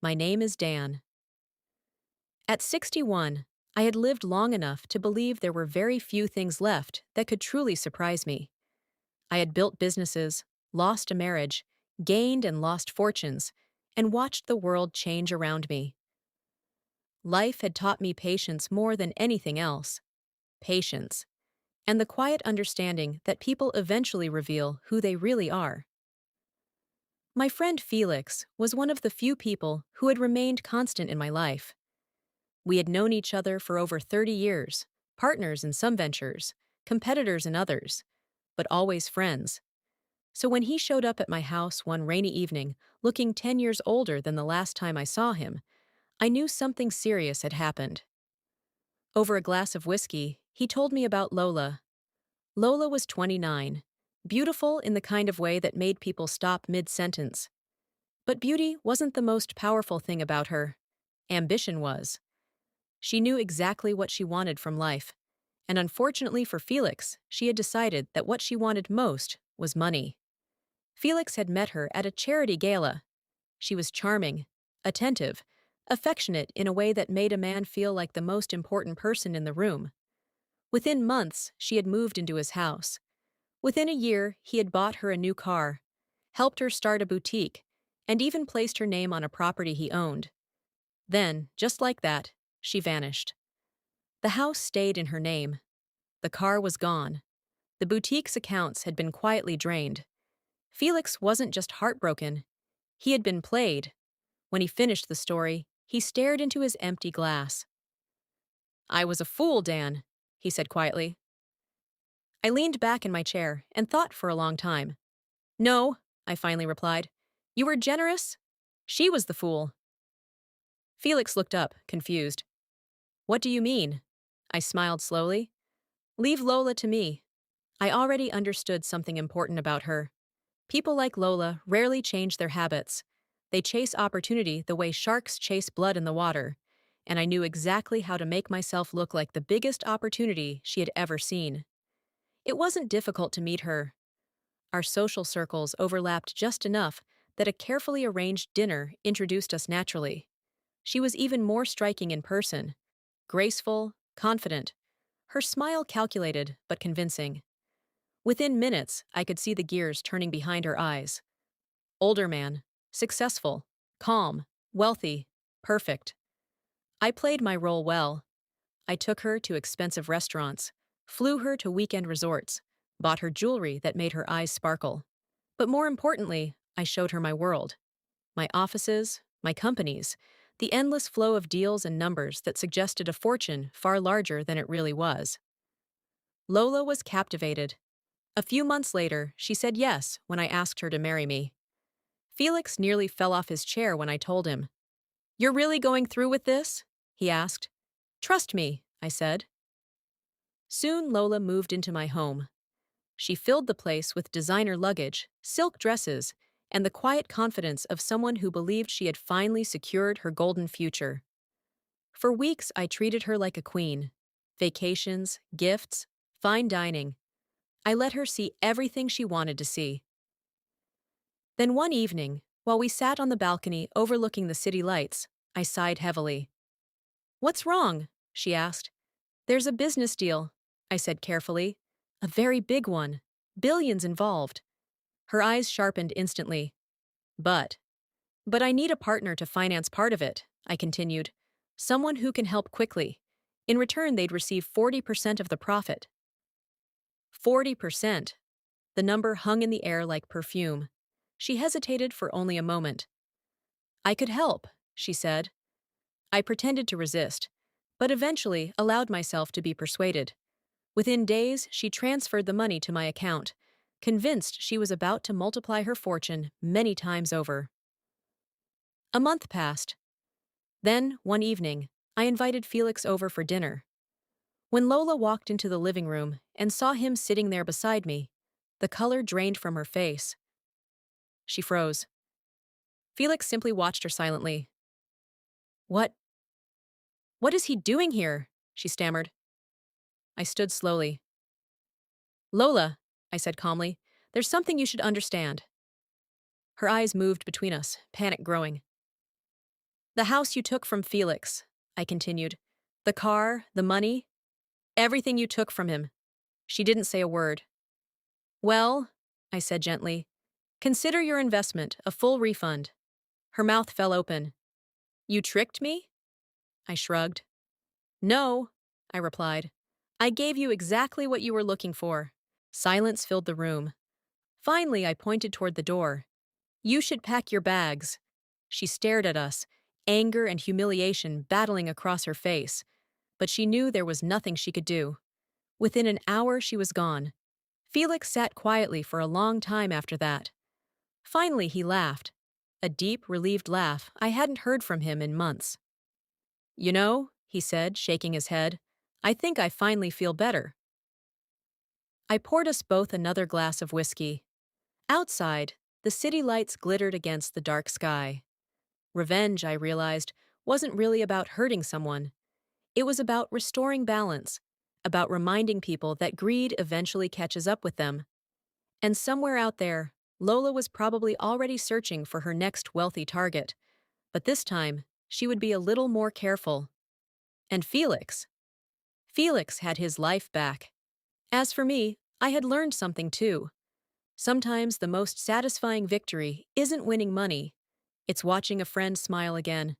My name is Dan. At 61, I had lived long enough to believe there were very few things left that could truly surprise me. I had built businesses, lost a marriage, gained and lost fortunes, and watched the world change around me. Life had taught me patience more than anything else. Patience. And the quiet understanding that people eventually reveal who they really are. My friend Felix was one of the few people who had remained constant in my life. We had known each other for over 30 years, partners in some ventures, competitors in others, but always friends. So when he showed up at my house one rainy evening, looking 10 years older than the last time I saw him, I knew something serious had happened. Over a glass of whiskey, he told me about Lola. Lola was 29, beautiful in the kind of way that made people stop mid-sentence. But beauty wasn't the most powerful thing about her. Ambition was. She knew exactly what she wanted from life, and unfortunately for Felix, she had decided that what she wanted most was money. Felix had met her at a charity gala. She was charming, attentive, affectionate in a way that made a man feel like the most important person in the room. Within months, she had moved into his house. Within a year, he had bought her a new car, helped her start a boutique, and even placed her name on a property he owned. Then, just like that, she vanished. The house stayed in her name. The car was gone. The boutique's accounts had been quietly drained. Felix wasn't just heartbroken. He had been played. When he finished the story, he stared into his empty glass. "I was a fool, Dan," he said quietly. I leaned back in my chair and thought for a long time. "No," I finally replied. "You were generous. She was the fool." Felix looked up, confused. "What do you mean?" I smiled slowly. "Leave Lola to me. I already understood something important about her. People like Lola rarely change their habits. They chase opportunity the way sharks chase blood in the water, and I knew exactly how to make myself look like the biggest opportunity she had ever seen. It wasn't difficult to meet her. Our social circles overlapped just enough that a carefully arranged dinner introduced us naturally. She was even more striking in person, graceful, confident, her smile calculated but convincing. Within minutes, I could see the gears turning behind her eyes. Older man, successful, calm, wealthy, perfect. I played my role well. I took her to expensive restaurants, flew her to weekend resorts, bought her jewelry that made her eyes sparkle. But more importantly, I showed her my world, my offices, my companies, the endless flow of deals and numbers that suggested a fortune far larger than it really was. Lola was captivated. A few months later, she said yes when I asked her to marry me. Felix nearly fell off his chair when I told him. "You're really going through with this?" he asked. "Trust me," I said. Soon Lola moved into my home. She filled the place with designer luggage, silk dresses, and the quiet confidence of someone who believed she had finally secured her golden future. For weeks, I treated her like a queen. Vacations, gifts, fine dining. I let her see everything she wanted to see. Then one evening, while we sat on the balcony overlooking the city lights, I sighed heavily. "What's wrong?" she asked. "There's a business deal," I said carefully. "A very big one. Billions involved." Her eyes sharpened instantly. But, but I need a partner to finance part of it," I continued. "Someone who can help quickly. In return, they'd receive 40% of the profit." 40%. The number hung in the air like perfume. She hesitated for only a moment. "I could help," she said. I pretended to resist, but eventually allowed myself to be persuaded. Within days, she transferred the money to my account, convinced she was about to multiply her fortune many times over. A month passed. Then, one evening, I invited Felix over for dinner. When Lola walked into the living room and saw him sitting there beside me, the color drained from her face. She froze. Felix simply watched her silently. "What? What is he doing here?" she stammered. I stood slowly. "Lola," I said calmly, "there's something you should understand." Her eyes moved between us, panic growing. The house you took from Felix, I continued. The car, the money, everything you took from him. She didn't say a word. Well, I said gently, consider your investment a full refund. Her mouth fell open. You tricked me? I shrugged. No, I replied. I gave you exactly what you were looking for. Silence filled the room. Finally, I pointed toward the door. You should pack your bags. She stared at us, anger and humiliation battling across her face, but she knew there was nothing she could do. Within an hour, she was gone. Felix sat quietly for a long time after that. Finally, he laughed. A deep, relieved laugh I hadn't heard from him in months. You know, he said, shaking his head, I think I finally feel better. I poured us both another glass of whiskey. Outside, the city lights glittered against the dark sky. Revenge, I realized, wasn't really about hurting someone. It was about restoring balance, about reminding people that greed eventually catches up with them. And somewhere out there, Lola was probably already searching for her next wealthy target. But this time, she would be a little more careful. And Felix? Felix had his life back. As for me, I had learned something too. Sometimes the most satisfying victory isn't winning money, it's watching a friend smile again.